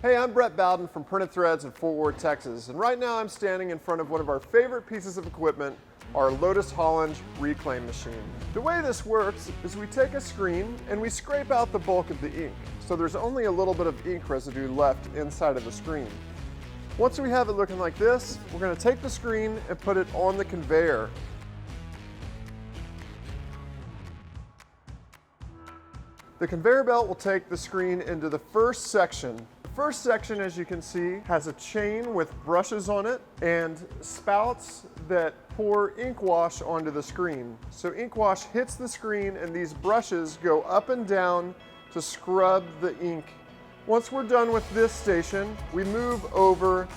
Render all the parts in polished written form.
Hey, I'm Brett Bowden from Printed Threads in Fort Worth, Texas, and right now I'm standing in front of one of our favorite pieces of equipment, our Lotus Holland reclaim machine. The way this works is we take a screen and we scrape out the bulk of the ink, so there's only a little bit of ink residue left inside of the screen. Once we have it looking like this, we're going to take the screen and put it on the conveyor. The conveyor belt will take the screen into the first section. The first section, as you can see, has a chain with brushes on it and spouts that pour ink wash onto the screen. So ink wash hits the screen and these brushes go up and down to scrub the ink. Once we're done with this station, we move over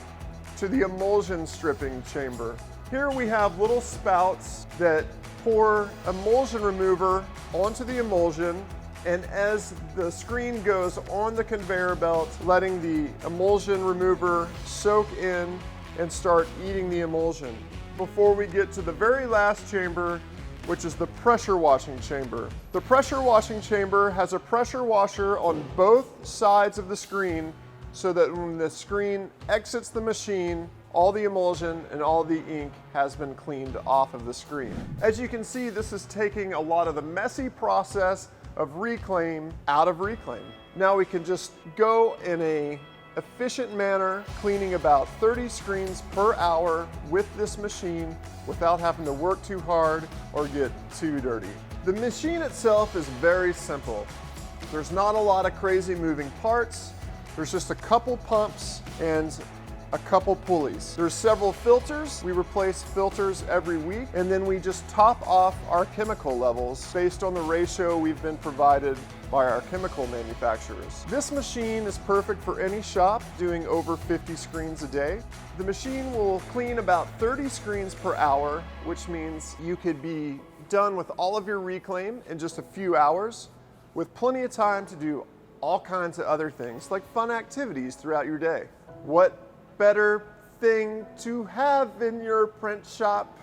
to the emulsion stripping chamber. Here we have little spouts that pour emulsion remover onto the emulsion, and as the screen goes on the conveyor belt, letting the emulsion remover soak in and start eating the emulsion. Before we get to the very last chamber, which is the pressure washing chamber. The pressure washing chamber has a pressure washer on both sides of the screen so that when the screen exits the machine, all the emulsion and all the ink has been cleaned off of the screen. As you can see, this is taking a lot of the messy process of reclaim out of reclaim. Now we can just go in a efficient manner, cleaning about 30 screens per hour with this machine without having to work too hard or get too dirty. The machine itself is very simple. There's not a lot of crazy moving parts. There's just a couple pumps and a couple pulleys. There's several filters. We replace filters every week, and then we just top off our chemical levels based on the ratio we've been provided by our chemical manufacturers. This machine is perfect for any shop doing over 50 screens a day. The machine will clean about 30 screens per hour, which means you could be done with all of your reclaim in just a few hours, with plenty of time to do all kinds of other things, like fun activities throughout your day. What better thing to have in your print shop?